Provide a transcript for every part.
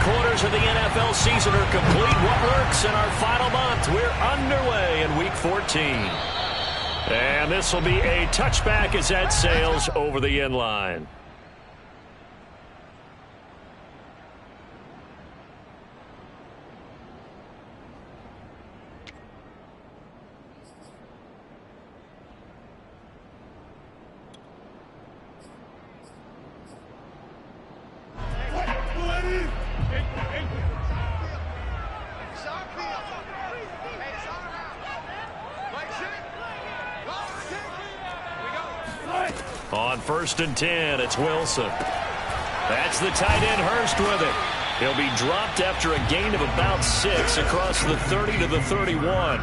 quarters of the NFL season are complete. What works in our final month? We're underway in Week 14. And this will be a touchback as that sails over the end line. On 1st and 10, it's Wilson. That's the tight end, Hurst, with it. He'll be dropped after a gain of about 6 across the 30 to the 31.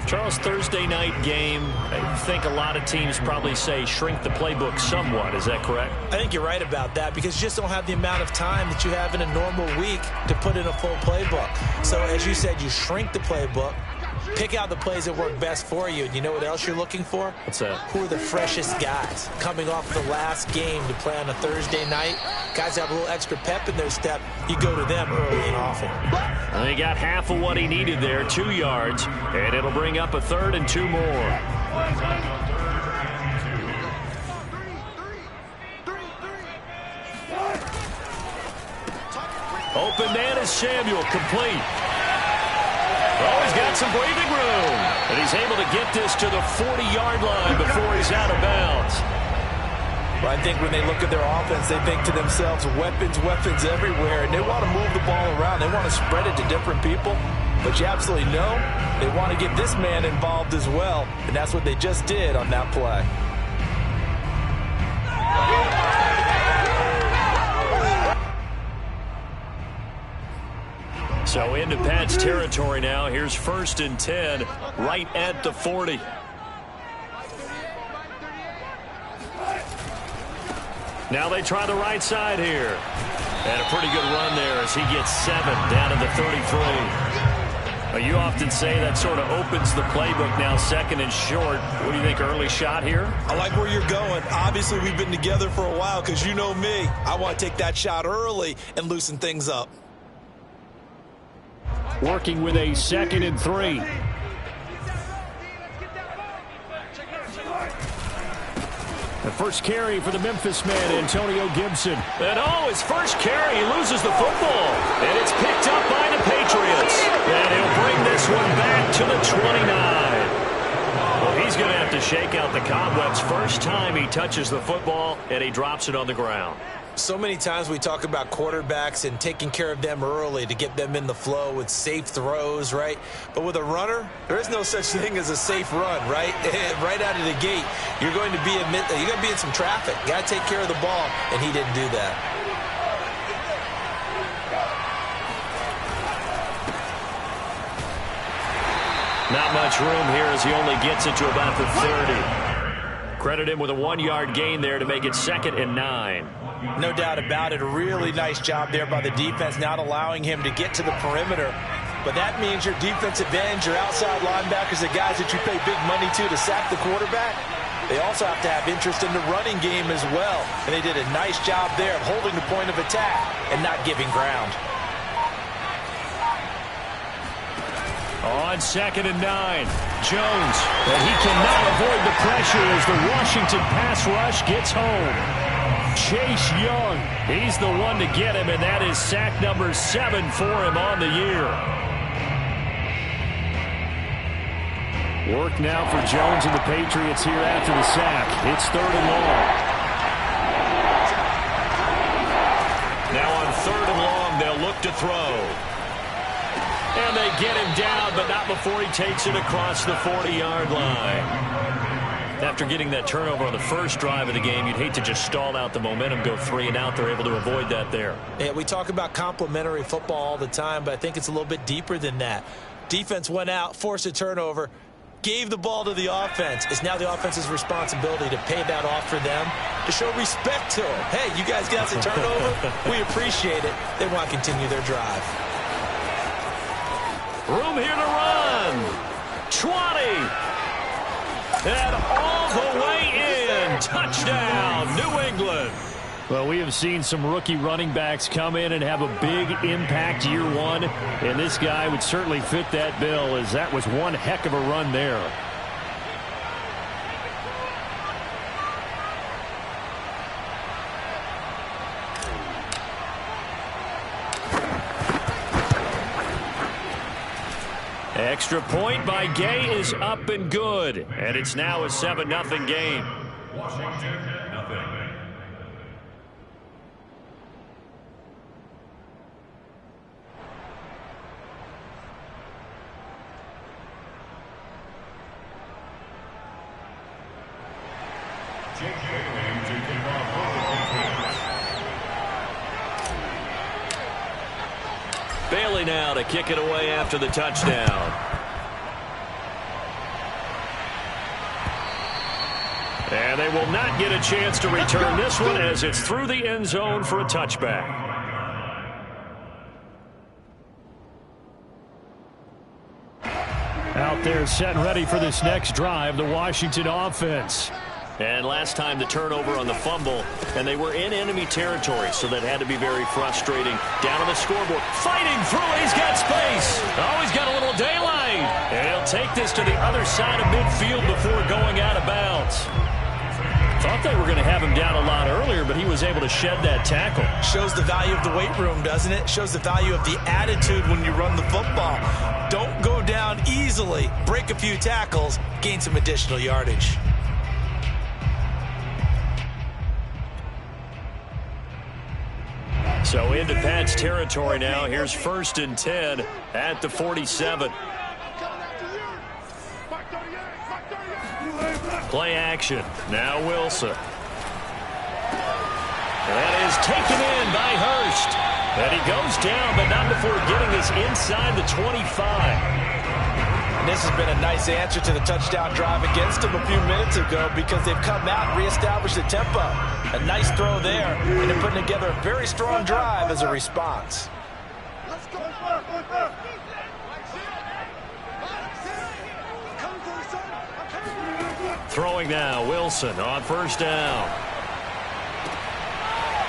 Charles, Thursday night game, I think a lot of teams probably say shrink the playbook somewhat. Is that correct? I think you're right about that because you just don't have the amount of time that you have in a normal week to put in a full playbook. So, as you said, you shrink the playbook. Pick out the plays that work best for you. And you know what else you're looking for? What's that? Who are the freshest guys coming off the last game to play on a Thursday night? Guys have a little extra pep in their step. You go to them early and often. And he got half of what he needed there, 2 yards. And it'll bring up a 3rd and 2 more. Open man is Samuel, complete. Oh, he's got some breathing room. And he's able to get this to the 40-yard line before he's out of bounds. Well, I think when they look at their offense, they think to themselves, weapons, weapons everywhere. And they want to move the ball around. They want to spread it to different people. But you absolutely know they want to get this man involved as well. And that's what they just did on that play. So into Pat's territory now. Here's 1st and 10 right at the 40. Now they try the right side here. And a pretty good run there as he gets 7 down to the 33. You often say that sort of opens the playbook now, 2nd and short. What do you think, early shot here? I like where you're going. Obviously, we've been together for a while because you know me. I want to take that shot early and loosen things up. Working with a 2nd and 3. The first carry for the Memphis man, Antonio Gibson. And his first carry, he loses the football. And it's picked up by the Patriots. And he'll bring this one back to the 29. Well, he's going to have to shake out the cobwebs first time he touches the football, and he drops it on the ground. So many times we talk about quarterbacks and taking care of them early to get them in the flow with safe throws, right? But with a runner, there is no such thing as a safe run, right? Right out of the gate, you're going to be in some traffic. Got to take care of the ball, and he didn't do that. Not much room here as he only gets it to about the 30. Credit him with a 1-yard gain there to make it 2nd and 9. No doubt about it. A really nice job there by the defense, not allowing him to get to the perimeter. But that means your defensive ends, your outside linebackers, the guys that you pay big money to sack the quarterback, they also have to have interest in the running game as well. And they did a nice job there of holding the point of attack and not giving ground. On 2nd and 9, Jones. And he cannot avoid the pressure as the Washington pass rush gets home. Chase Young, he's the one to get him, and that is sack number 7 for him on the year. Work now for Jones and the Patriots here after the sack. It's 3rd and long. Now on 3rd and long, they'll look to throw. And they get him down, but not before he takes it across the 40-yard line. After getting that turnover on the first drive of the game, you'd hate to just stall out the momentum, go 3 and out. They're able to avoid that there. Yeah, we talk about complementary football all the time, but I think it's a little bit deeper than that. Defense went out, forced a turnover, gave the ball to the offense. It's now the offense's responsibility to pay that off for them, to show respect to them. Hey, you guys got the turnover? We appreciate it. They want to continue their drive. Room here to run. 20. And all the way in. Touchdown, New England. Well, we have seen some rookie running backs come in and have a big impact year one, and this guy would certainly fit that bill, as that was one heck of a run there. Extra point by Gay is up and good, and it's now a 7-0 game. Washington, nothing. Bailey now to kick it away after the touchdown. And they will not get a chance to return this one, as it's through the end zone for a touchback. Out there set and ready for this next drive, the Washington offense. And last time the turnover on the fumble, and they were in enemy territory, so that had to be very frustrating. Down on the scoreboard, fighting through it, he's got space. Oh, he's got a little daylight. And he'll take this to the other side of midfield before going out of bounds. Thought they were going to have him down a lot earlier, but he was able to shed that tackle. Shows the value of the weight room, doesn't it? Shows the value of the attitude when you run the football. Don't go down easily. Break a few tackles, gain some additional yardage. So into Pat's territory now. Here's 1st and 10 at the 47. Play action. Now Wilson. That is taken in by Hurst. And he goes down, but not before getting this inside the 25. And this has been a nice answer to the touchdown drive against them a few minutes ago, because they've come out and reestablished the tempo. A nice throw there, and they're putting together a very strong drive as a response. Throwing now, Wilson on 1st down.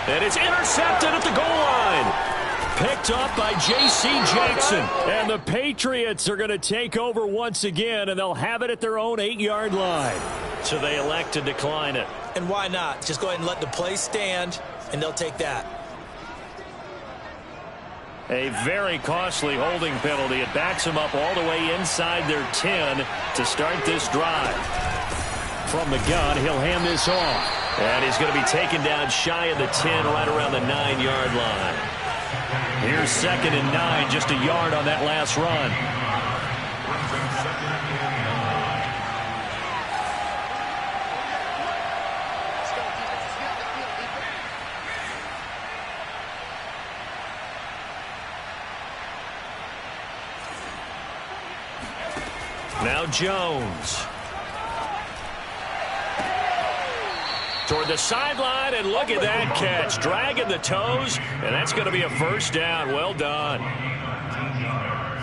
And it's intercepted at the goal line. Picked up by J.C. Jackson. And the Patriots are going to take over once again, and they'll have it at their own 8-yard line. So they elect to decline it. And why not? Just go ahead and let the play stand, and they'll take that. A very costly holding penalty. It backs them up all the way inside their 10 to start this drive. From the gun, he'll hand this off. And he's going to be taken down shy of the 10, right around the 9-yard line. Here's 2nd and 9, just a yard on that last run. Now Jones. Toward the sideline, and look at that catch. Dragging the toes, and that's going to be a 1st down. Well done.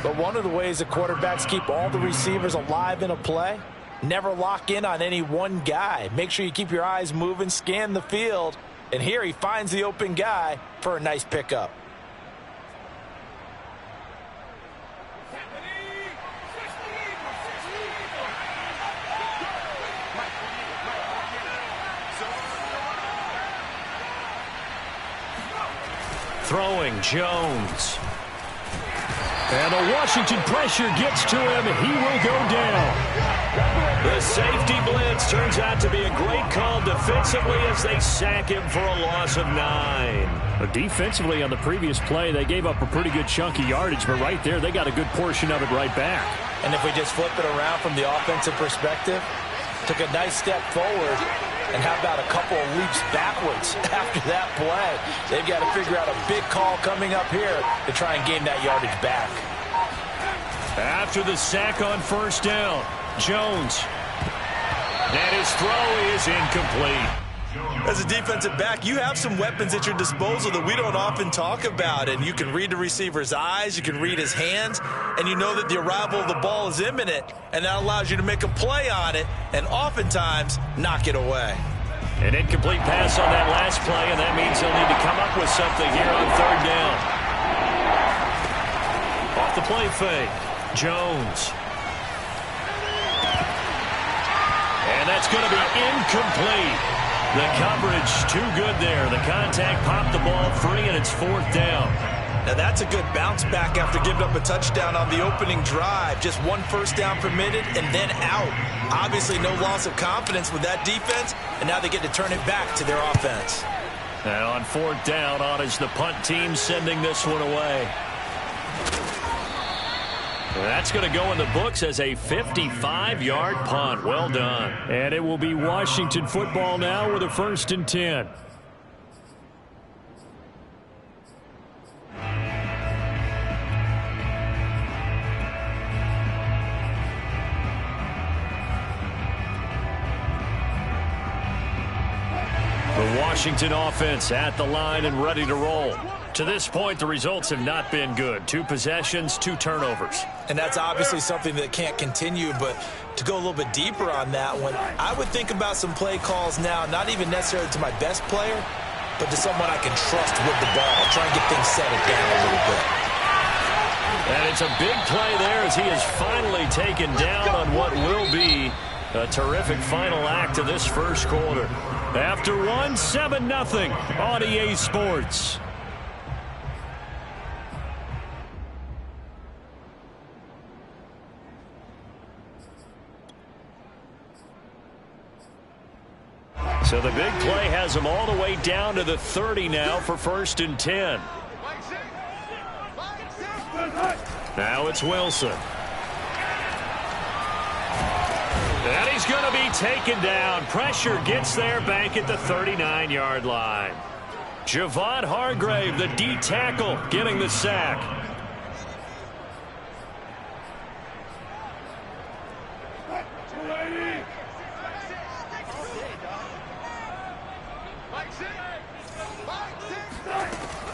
But one of the ways the quarterbacks keep all the receivers alive in a play, never lock in on any one guy. Make sure you keep your eyes moving, scan the field. And here he finds the open guy for a nice pickup. Throwing Jones. And the Washington pressure gets to him. He will go down. The safety blitz turns out to be a great call defensively as they sack him for a loss of 9. Defensively on the previous play, they gave up a pretty good chunk of yardage, but right there they got a good portion of it right back. And if we just flip it around from the offensive perspective, took a nice step forward. And how about a couple of leaps backwards after that play? They've got to figure out a big call coming up here to try and gain that yardage back. After the sack on 1st down, Jones. And his throw is incomplete. As a defensive back, you have some weapons at your disposal that we don't often talk about. And you can read the receiver's eyes, you can read his hands, and you know that the arrival of the ball is imminent. And that allows you to make a play on it and oftentimes knock it away. An incomplete pass on that last play, and that means they'll need to come up with something here on third down. Off the play fake, Jones. And that's going to be incomplete. The coverage too good there. The contact popped the ball free, and it's fourth down. Now that's a good bounce back after giving up a touchdown on the opening drive. Just one first down permitted and then out. Obviously no loss of confidence with that defense, and now they get to turn it back to their offense. And on fourth down, on is the punt team sending this one away. That's going to go in the books as a 55-yard punt. Well done. And it will be Washington football now with a 1st and 10. The Washington offense at the line and ready to roll. To this point, the results have not been good. 2 possessions, 2 turnovers. And that's obviously something that can't continue, but to go a little bit deeper on that one, I would think about some play calls now, not even necessarily to my best player, but to someone I can trust with the ball. Try and get things settled down a little bit. And it's a big play there as he is finally taken down on what will be a terrific final act of this first quarter. After one, 7-0 on EA Sports. So the big play has them all the way down to the 30 now for 1st and 10. Now it's Wilson. And he's going to be taken down. Pressure gets there back at the 39-yard line. Javon Hargrave, the D tackle, getting the sack.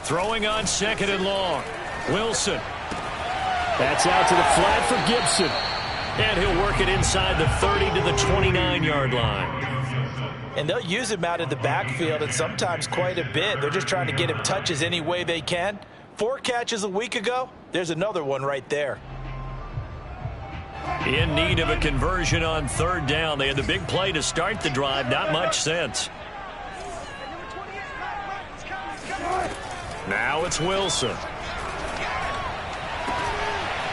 Throwing on 2nd and long. Wilson. That's out to the flat for Gibson. And he'll work it inside the 30 to the 29-yard line. And they'll use him out of the backfield, and sometimes quite a bit. They're just trying to get him touches any way they can. 4 catches a week ago. There's another one right there. In need of a conversion on 3rd down. They had the big play to start the drive. Not much sense. Now it's Wilson.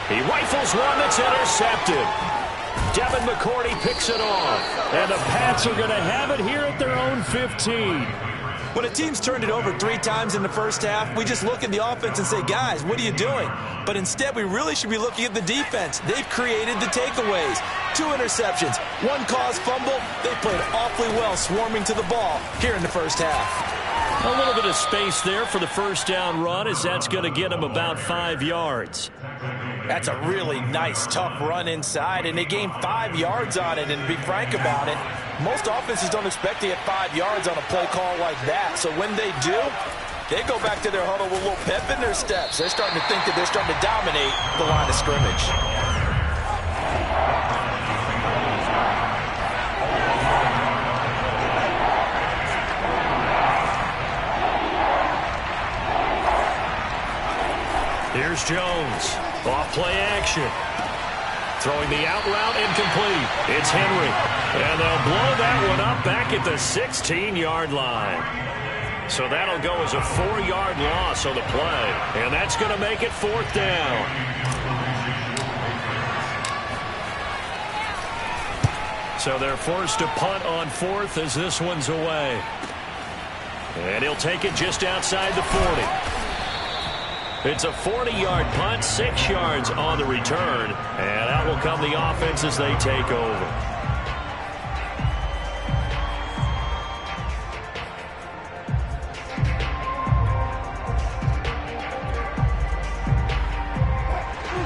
He rifles one that's intercepted. Devin McCourty picks it off. And the Pats are going to have it here at their own 15. When a team's turned it over 3 times in the first half, we just look at the offense and say, guys, what are you doing? But instead, we really should be looking at the defense. They've created the takeaways. 2 interceptions, 1 caused fumble. They played awfully well swarming to the ball here in the first half. A little bit of space there for the first down run as that's going to get him about 5 yards. That's a really nice, tough run inside, and they gained 5 yards on it. And to be frank about it, most offenses don't expect to get 5 yards on a play call like that. So when they do, they go back to their huddle with a little pep in their steps. They're starting to think that they're starting to dominate the line of scrimmage. Here's Jones. Off play action. Throwing the out route incomplete. It's Henry. And they'll blow that one up back at the 16-yard line. So that'll go as a 4-yard loss on the play. And that's going to make it 4th down. So they're forced to punt on 4th as this one's away. And he'll take it just outside the 40. It's a 40-yard punt, 6 yards on the return. And out will come the offense as they take over.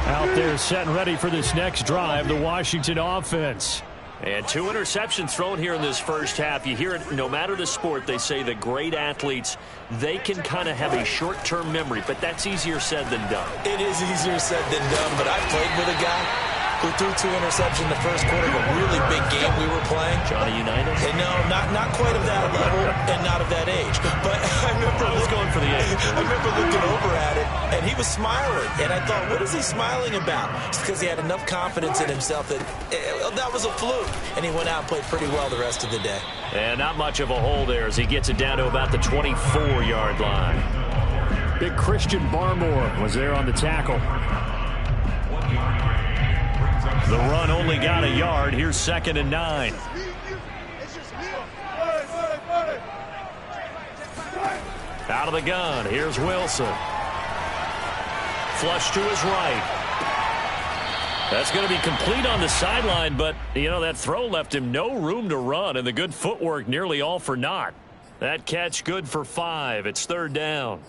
Out there set and ready for this next drive, the Washington offense. And 2 interceptions thrown here in this first half. You hear it no matter the sport. They say the great athletes, they can kind of have a short-term memory, but that's easier said than done. It is easier said than done, but I played with a guy who threw 2 interceptions in the first quarter of a really big game we were playing. Johnny United? And no, not quite of that level and not of that age. But I remember going for the age. I remember looking over at it, and he was smiling. And I thought, what is he smiling about? It's because he had enough confidence in himself that that was a fluke. And he went out and played pretty well the rest of the day. And not much of a hole there as he gets it down to about the 24-yard line. Big Christian Barmore was there on the tackle. The run only got a yard. Here's 2nd and 9. Out of the gun. Here's Wilson. Flush to his right. That's going to be complete on the sideline, but, you know, that throw left him no room to run, and the good footwork nearly all for naught. That catch good for 5. It's 3rd down.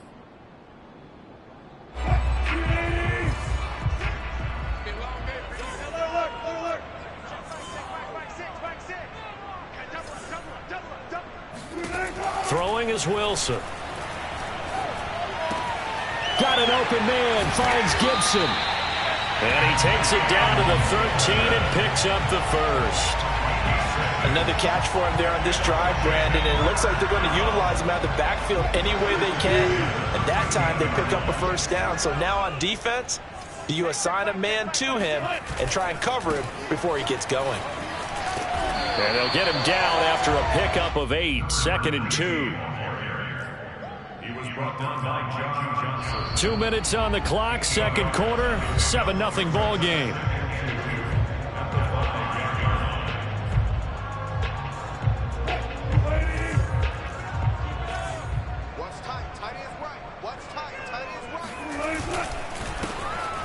Throwing is Wilson. Got an open man, finds Gibson. And he takes it down to the 13 and picks up the first. Another catch for him there on this drive, Brandon, and it looks like they're going to utilize him out of the backfield any way they can. And that time they pick up a first down. So now on defense, you assign a man to him and try and cover him before he gets going. And they'll get him down after a pickup of 8, 2nd and 2. He was brought down by John Johnson. 2 minutes on the clock, 2nd quarter, 7-0 ball game.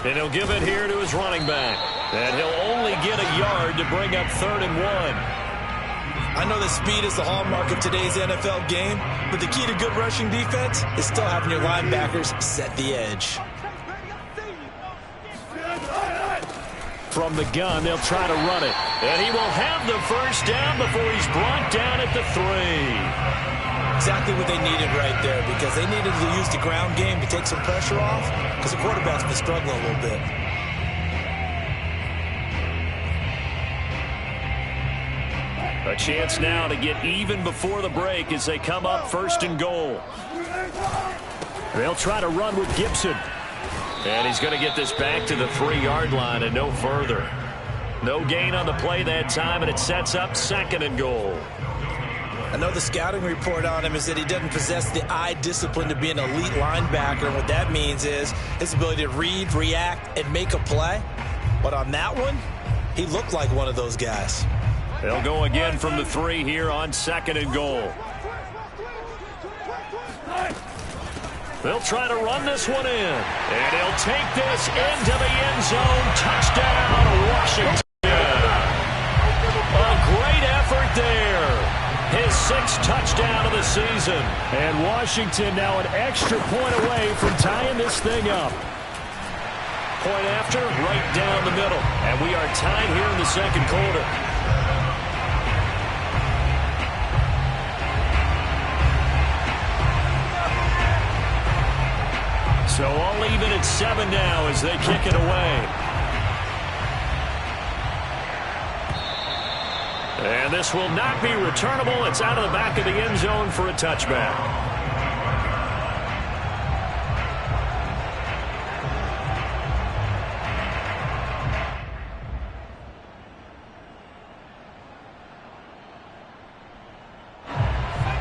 And he'll give it here to his running back. And he'll only get a yard to bring up 3rd and 1. I know that speed is the hallmark of today's NFL game, but the key to good rushing defense is still having your linebackers set the edge. From the gun, they'll try to run it. And he will have the first down before he's brought down at the 3. Exactly what they needed right there, because they needed to use the ground game to take some pressure off, because the quarterback's been struggling a little bit. A chance now to get even before the break as they come up 1st and goal. They'll try to run with Gibson. And he's going to get this back to the 3-yard line and no further. No gain on the play that time, and it sets up 2nd and goal. I know the scouting report on him is that he doesn't possess the eye discipline to be an elite linebacker, and what that means is his ability to read, react, and make a play. But on that one, he looked like one of those guys. They'll go again from the 3 here on 2nd and goal. They'll try to run this one in. And he'll take this into the end zone. Touchdown, Washington. A great effort there. His 6th touchdown of the season. And Washington now an extra point away from tying this thing up. Point after, right down the middle. And we are tied here in the 2nd quarter. So all even at 7 now as they kick it away. And this will not be returnable. It's out of the back of the end zone for a touchback.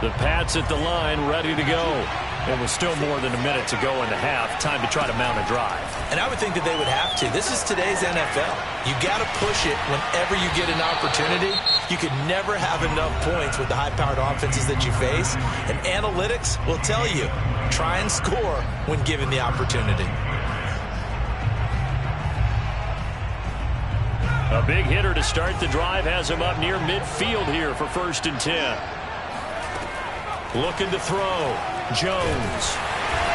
The Pats at the line, ready to go. It was still more than a minute to go in the half. Time to try to mount a drive. And I would think that they would have to. This is today's NFL. You got to push it whenever you get an opportunity. You could never have enough points with the high-powered offenses that you face. And analytics will tell you, try and score when given the opportunity. A big hitter to start the drive has him up near midfield here for 1st and 10. Looking to throw. Jones.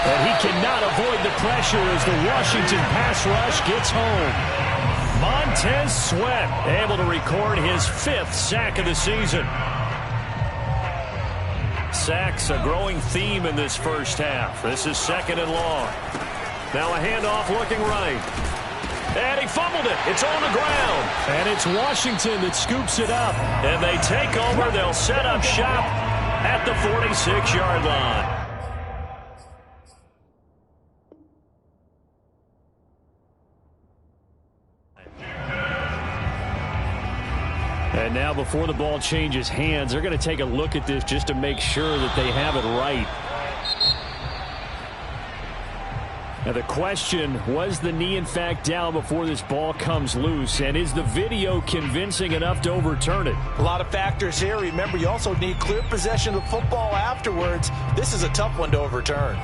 And he cannot avoid the pressure as the Washington pass rush gets home. Montez Sweat able to record his 5th sack of the season. Sacks a growing theme in this first half. This is 2nd and long. Now a handoff looking right. And he fumbled it. It's on the ground. And it's Washington that scoops it up. And they take over. They'll set up shop at the 46-yard line. And now before the ball changes hands, they're going to take a look at this just to make sure that they have it right. Now the question, was the knee in fact down before this ball comes loose? And is the video convincing enough to overturn it? A lot of factors here. Remember, you also need clear possession of the football afterwards. This is a tough one to overturn.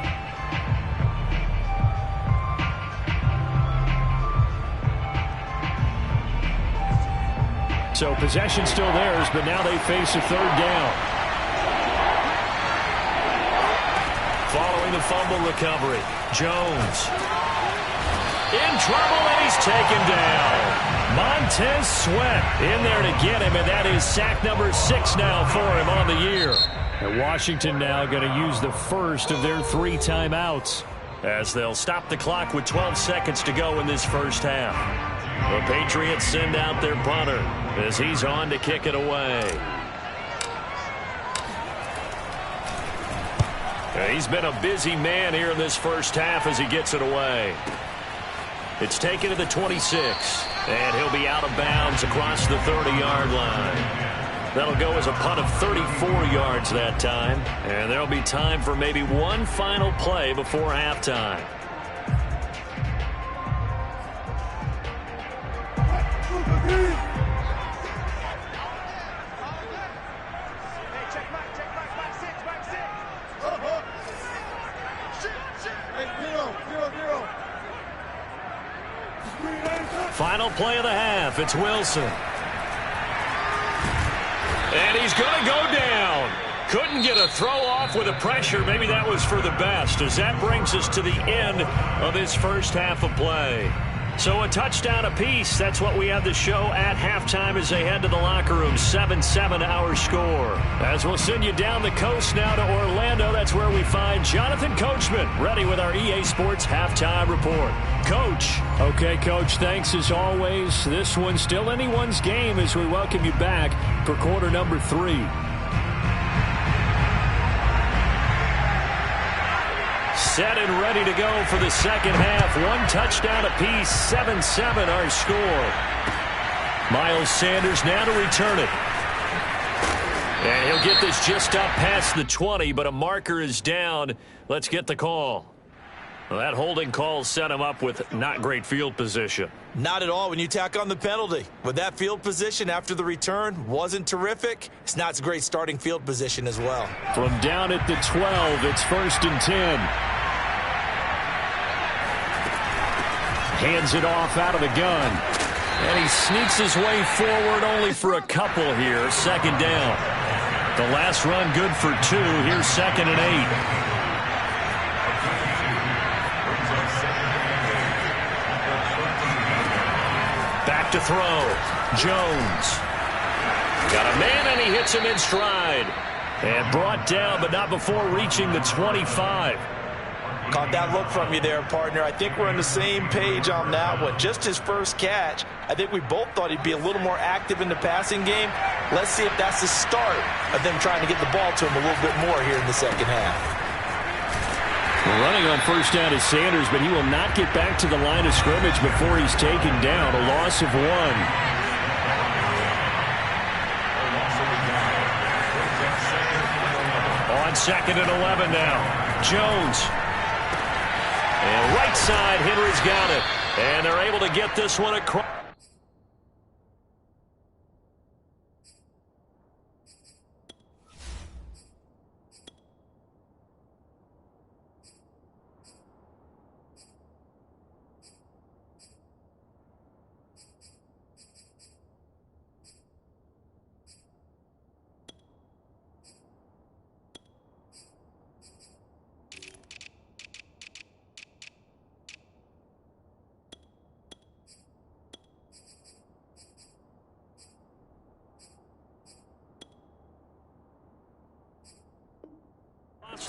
So possession still theirs, but now they face a third down. Following the fumble recovery, Jones in trouble, and he's taken down. Montez Sweat in there to get him, and that is sack number 6 now for him on the year. And Washington now going to use the first of their 3 timeouts as they'll stop the clock with 12 seconds to go in this first half. The Patriots send out their punter as he's on to kick it away. He's been a busy man here in this first half as he gets it away. It's taken to the 26, and he'll be out of bounds across the 30-yard line. That'll go as a punt of 34 yards that time, and there'll be time for maybe one final play before halftime. Final play of the half. It's Wilson. And he's going to go down. Couldn't get a throw off with the pressure. Maybe that was for the best, as that brings us to the end of this first half of play. So a touchdown apiece. That's what we have to show at halftime as they head to the locker room. 7-7 our score. As we'll send you down the coast now to Orlando. That's where we find Jonathan Coachman ready with our EA Sports halftime report. Coach. Okay, Coach, thanks as always. This one's still anyone's game as we welcome you back for quarter number 3. Set and ready to go for the second half. 1 touchdown apiece, 7-7 our score. Miles Sanders now to return it. And he'll get this just up past the 20, but a marker is down. Let's get the call. Well, that holding call set him up with not great field position. Not at all when you tack on the penalty. But that field position after the return wasn't terrific. It's not a great starting field position as well. From down at the 12, it's 1st and 10. Hands it off out of the gun. And he sneaks his way forward only for a couple here. 2nd down. The last run good for 2. Here's 2nd and 8. Back to throw. Jones. Got a man, and he hits him in stride. And brought down, but not before reaching the 25. Caught that look from you there, partner. I think we're on the same page on that one. Just his first catch. I think we both thought he'd be a little more active in the passing game. Let's see if that's the start of them trying to get the ball to him a little bit more here in the second half. Running on 1st down is Sanders, but he will not get back to the line of scrimmage before he's taken down. A loss of 1. On 2nd and 11 now. Jones. And right side, Henry's got it. And they're able to get this one across.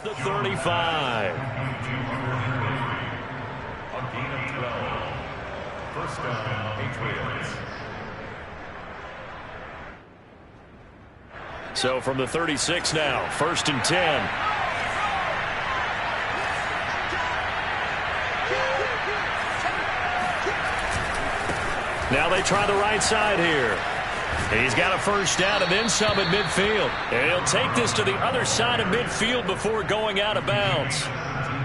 The 35. First down, Patriots. So from the 36 now, 1st and 10. Now they try the right side here. He's got a first down and then some at midfield. And he'll take this to the other side of midfield before going out of bounds.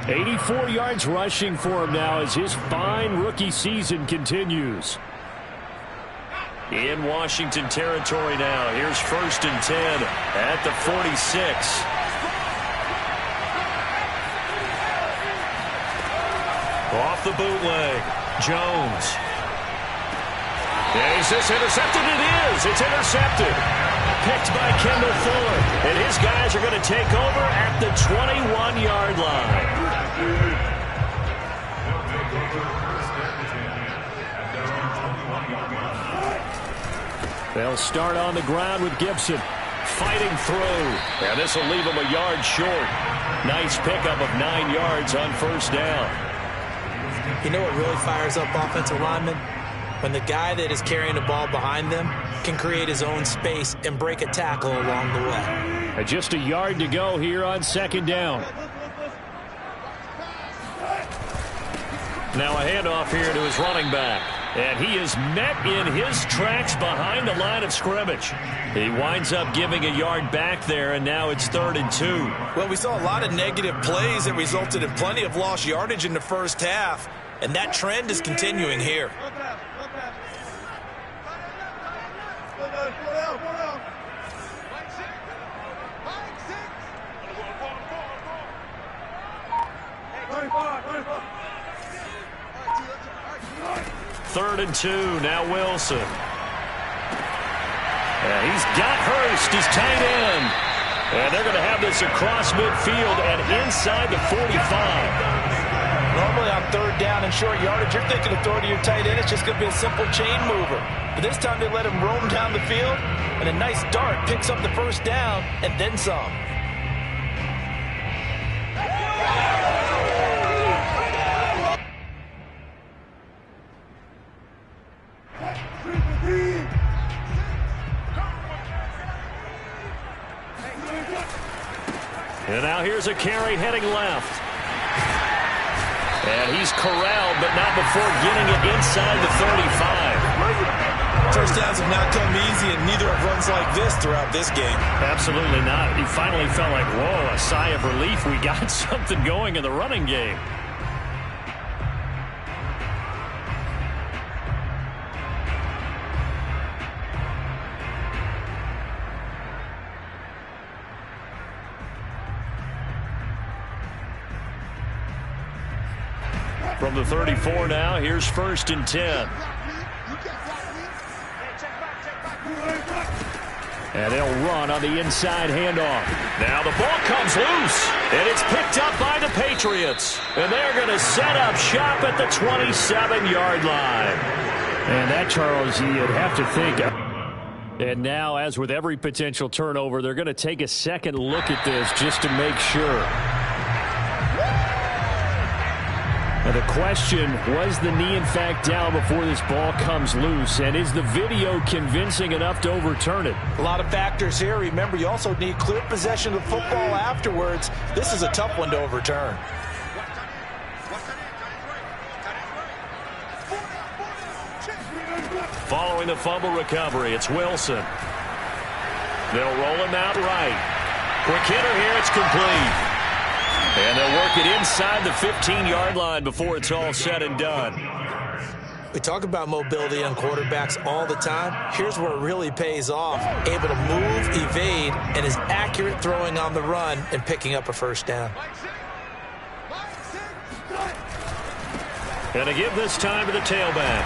84 yards rushing for him now as his fine rookie season continues. In Washington territory now. Here's 1st and 10 at the 46. Off the bootleg. Jones. Is this intercepted? It is. It's intercepted. Picked by Kendall Fuller. And his guys are going to take over at the 21-yard line. They'll start on the ground with Gibson. Fighting through. And this will leave him a yard short. Nice pickup of 9 yards on first down. You know what really fires up offensive linemen? When the guy that is carrying the ball behind them can create his own space and break a tackle along the way. And just a yard to go here on 2nd down. Now a handoff here to his running back. And he is met in his tracks behind the line of scrimmage. He winds up giving a yard back there, and now it's 3rd and 2. Well, we saw a lot of negative plays that resulted in plenty of lost yardage in the first half, and that trend is continuing here. Third and 2, now Wilson. He's got Hurst, his tight end. And they're going to have this across midfield and inside the 45. Normally on 3rd down and short yardage, you're thinking of throwing to your tight end. It's just going to be a simple chain mover. But this time they let him roam down the field, and a nice dart picks up the first down and then some. And now here's a carry heading left. And he's corralled, but not before getting it inside the 35. First downs have not come easy, and neither have runs like this throughout this game. Absolutely not. He finally felt like, whoa, a sigh of relief. We got something going in the running game. From the 34 now, here's 1st and 10. And they'll run on the inside handoff. Now the ball comes loose, and it's picked up by the Patriots. And they're going to set up shop at the 27-yard line. And that, Charles, you'd have to think. And now, as with every potential turnover, they're going to take a second look at this just to make sure. Now the question, was the knee in fact down before this ball comes loose? And is the video convincing enough to overturn it? A lot of factors here. Remember, you also need clear possession of the football afterwards. This is a tough one to overturn. Following the fumble recovery, it's Wilson. They'll roll him out right. Quick hitter here, it's complete. And they'll work it inside the 15-yard line before it's all said and done. We talk about mobility on quarterbacks all the time. Here's where it really pays off. Able to move, evade, and is accurate throwing on the run and picking up a first down. And to give this time to the tailback.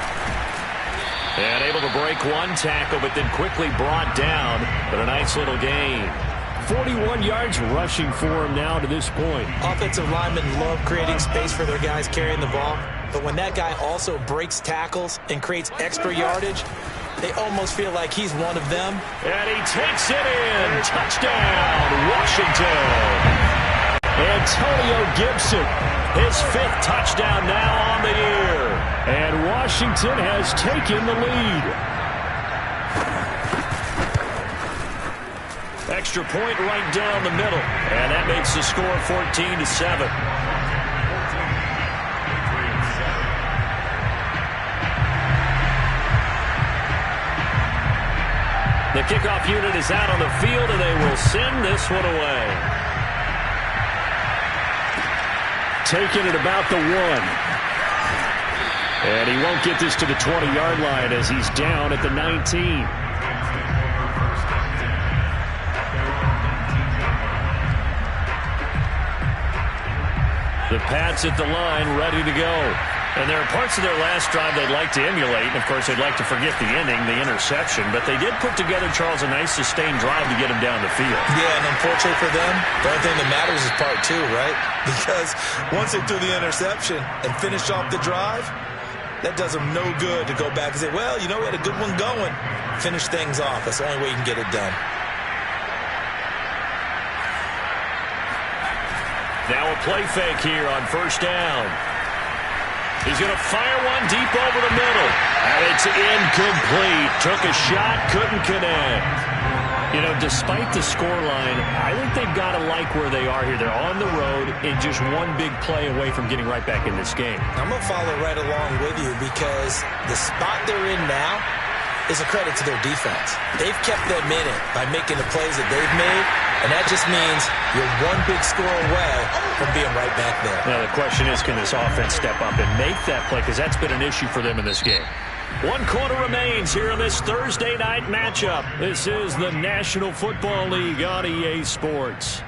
And able to break one tackle, but then quickly brought down. But a nice little gain. 41 yards rushing for him now to this point. Offensive linemen love creating space for their guys carrying the ball. But when that guy also breaks tackles and creates extra yardage, they almost feel like he's one of them. And he takes it in. Touchdown, Washington. Antonio Gibson, his 5th touchdown now on the year. And Washington has taken the lead. Extra point right down the middle. And that makes the score 14-7. The kickoff unit is out on the field, and they will send this one away. Taking it about the 1. And he won't get this to the 20-yard line as he's down at the 19. The Pats at the line, ready to go. And there are parts of their last drive they'd like to emulate. And, of course, they'd like to forget the ending, the interception. But they did put together, Charles, a nice sustained drive to get him down the field. Yeah, and unfortunately for them, the only thing that matters is part 2, right? Because once they threw the interception and finished off the drive, that does them no good to go back and say, well, you know, we had a good one going. Finish things off. That's the only way you can get it done. Now a play fake here on first down. He's going to fire one deep over the middle. And it's incomplete. Took a shot, couldn't connect. You know, despite the scoreline, I think they've got to like where they are here. They're on the road and just one big play away from getting right back in this game. I'm going to follow right along with you because the spot they're in now is a credit to their defense. They've kept them in it by making the plays that they've made, and that just means you're one big score away from being right back there. Now, the question is, can this offense step up and make that play? Because that's been an issue for them in this game. 1 quarter remains here in this Thursday night matchup. This is the National Football League on EA Sports.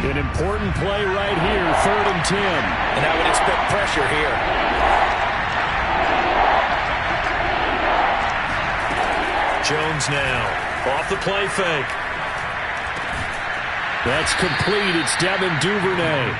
An important play right here, 3rd and 10. And I would expect pressure here. Jones now off the play fake. That's complete. It's Devin Duvernay.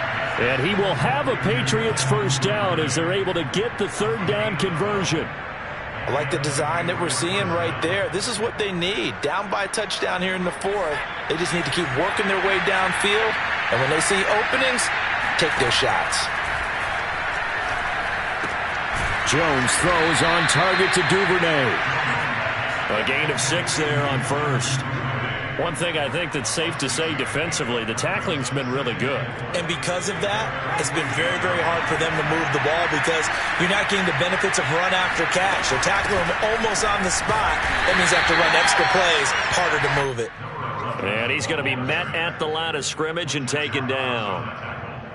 And he will have a Patriots first down as they're able to get the 3rd down conversion. I like the design that we're seeing right there. This is what they need. Down by a touchdown here in the 4th. They just need to keep working their way downfield. And when they see openings, take their shots. Jones throws on target to Duvernay. A gain of 6 there on first. One thing I think that's safe to say defensively, the tackling's been really good. And because of that, it's been very, very hard for them to move the ball because you're not getting the benefits of run after catch. They're tackling them almost on the spot. That means they have to run extra plays, harder to move it. And he's going to be met at the line of scrimmage and taken down.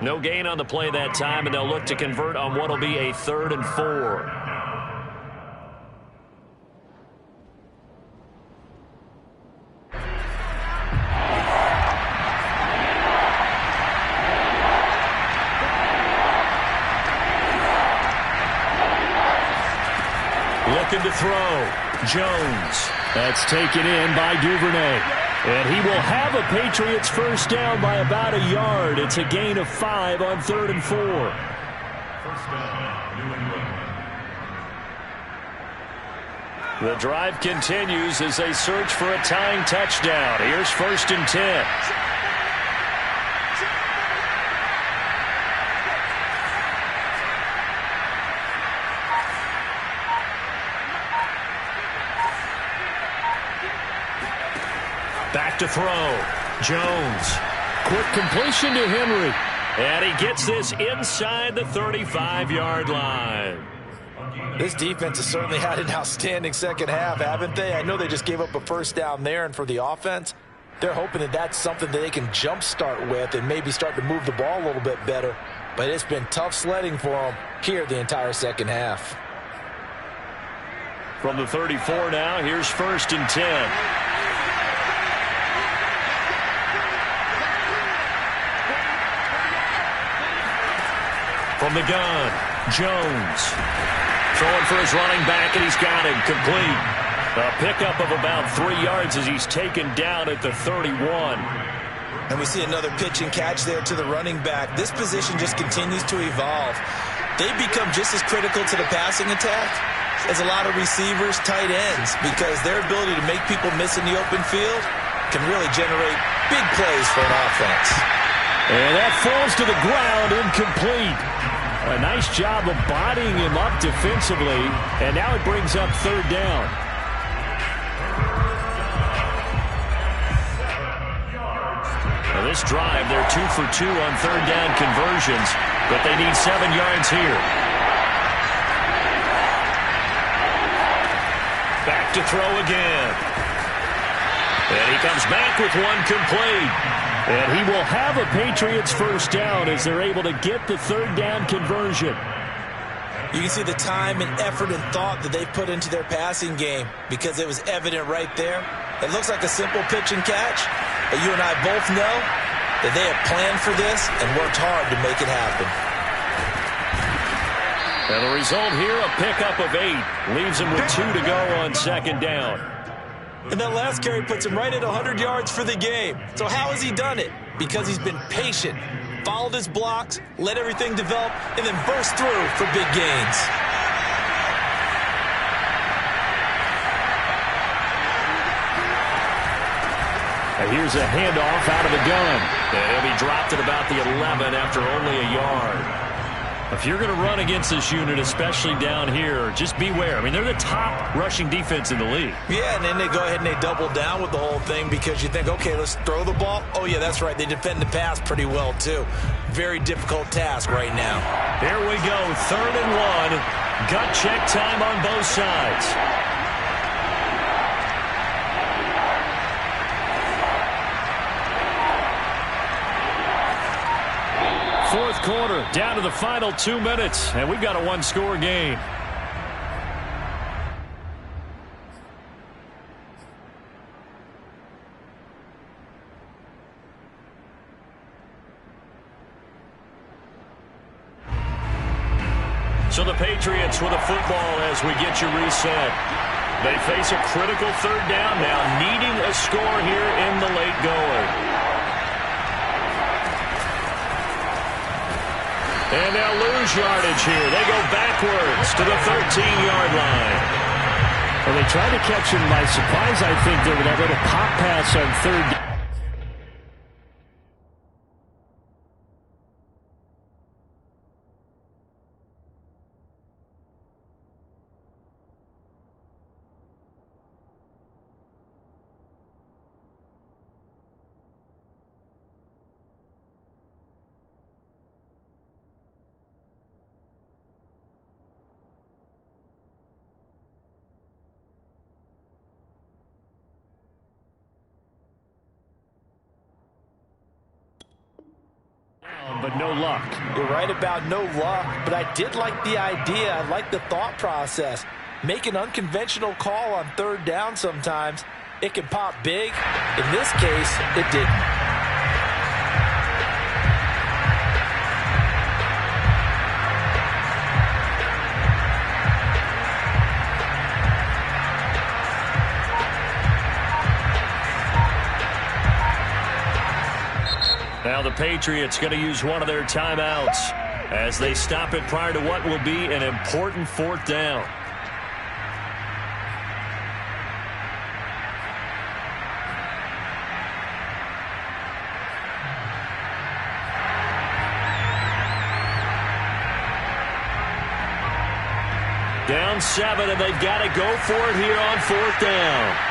No gain on the play that time, and they'll look to convert on what will be a 3rd and 4. Looking to throw. Jones. That's taken in by Duvernay. And he will have a Patriots first down by about a yard. It's a gain of 5 on 3rd and 4. First down, New England. The drive continues as they search for a tying touchdown. Here's 1st and 10. Back to throw. Jones. Quick completion to Henry. And he gets this inside the 35-yard line. This defense has certainly had an outstanding second half, haven't they? I know they just gave up a first down there, and for the offense, they're hoping that that's something that they can jumpstart with and maybe start to move the ball a little bit better. But it's been tough sledding for them here the entire second half. From the 34 now, here's 1st and 10. From the gun, Jones. Throwing for his running back, and he's got him complete. A pickup of about 3 yards as he's taken down at the 31. And we see another pitch and catch there to the running back. This position just continues to evolve. they become just as critical to the passing attack as a lot of receivers, tight ends, because their ability to make people miss in the open field can really generate big plays for an offense. And that falls to the ground, incomplete. A nice job of bodying him up defensively, and now it brings up third down. Now this drive, they're 2 for 2 on third down conversions, but they need 7 yards here. Back to throw again. And he comes back with one complete. And he will have a Patriots first down as they're able to get the third down conversion. You can see the time and effort and thought that they put into their passing game because it was evident right there. It looks like a simple pitch and catch, but you and I both know that they have planned for this and worked hard to make it happen. And the result here, a pickup of 8. Leaves him with 2 to go on second down. And that last carry puts him right at 100 yards for the game. So how has he done it? Because he's been patient, followed his blocks, let everything develop, and then burst through for big gains. And here's a handoff out of the gun. And he'll be dropped at about the 11 after only a yard. If you're going to run against this unit, especially down here, just beware. I mean, they're the top rushing defense in the league. Yeah, and then they go ahead and they double down with the whole thing because you think, okay, let's throw the ball. Oh, yeah, that's right. They defend the pass pretty well, too. Very difficult task right now. Here we go, 3rd and 1. Gut check time on both sides. Fourth quarter, down to the final 2 minutes, and we've got a 1-score game. So the Patriots with a football as we get you reset. They face a critical third down now, needing a score here in the late going. And they'll lose yardage here. They go backwards to the 13-yard line. Well, they tried to catch him by surprise, I think, there with that little pop pass on third down. But no luck. You're right about no luck, but I did like the idea. I like the thought process. Make an unconventional call on third down sometimes. It can pop big. In this case, it didn't. Now the Patriots going to use one of their timeouts as they stop it prior to what will be an important fourth down. Down 7, and they've got to go for it here on fourth down.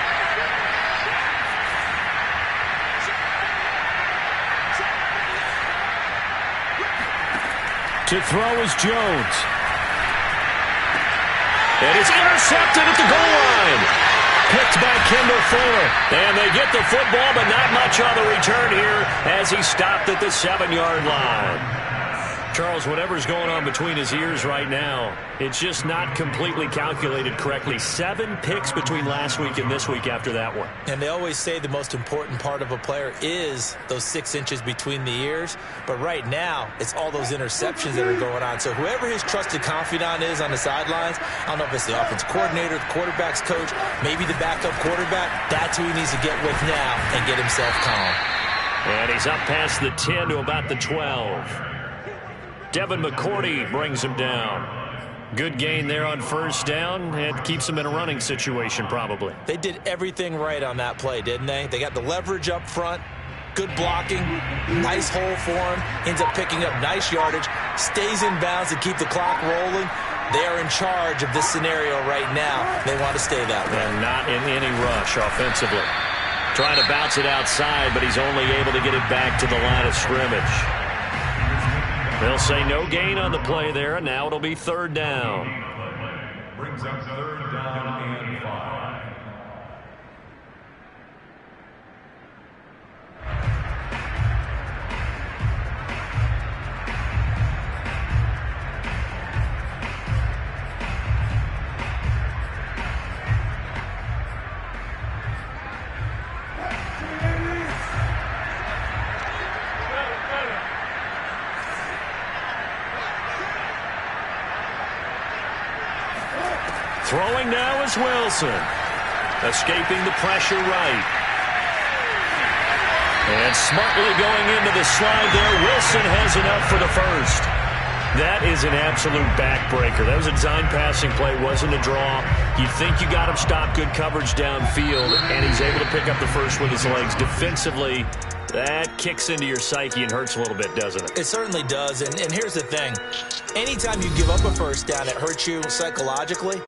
To throw is Jones. It is intercepted at the goal line. Picked by Kendall Fuller. And they get the football, but not much on the return here as he stopped at the 7-yard line. Charles, whatever's going on between his ears right now, it's just not completely calculated correctly. 7 picks between last week and this week after that one. And they always say the most important part of a player is those 6 inches between the ears. But right now, it's all those interceptions that are going on. So whoever his trusted confidant is on the sidelines, I don't know if it's the offense coordinator, the quarterback's coach, maybe the backup quarterback, that's who he needs to get with now and get himself calm. And he's up past the 10 to about the 12. Devin McCourty brings him down. Good gain there on first down. It keeps him in a running situation probably. They did everything right on that play, didn't they? They got the leverage up front, good blocking, nice hole for him, ends up picking up nice yardage, stays in bounds to keep the clock rolling. They are in charge of this scenario right now. They want to stay that way. And not in any rush offensively. Trying to bounce it outside, but he's only able to get it back to the line of scrimmage. They'll say no gain on the play there, and now it'll be third down. Brings up third down and 5. Throwing now is Wilson. Escaping the pressure right. And smartly going into the slide there. Wilson has enough for the first. That is an absolute backbreaker. That was a design passing play. Wasn't a draw. You'd think you got him stopped. Good coverage downfield. And he's able to pick up the first with his legs. Defensively, that kicks into your psyche and hurts a little bit, doesn't it? It certainly does. And here's the thing. Anytime you give up a first down, it hurts you psychologically.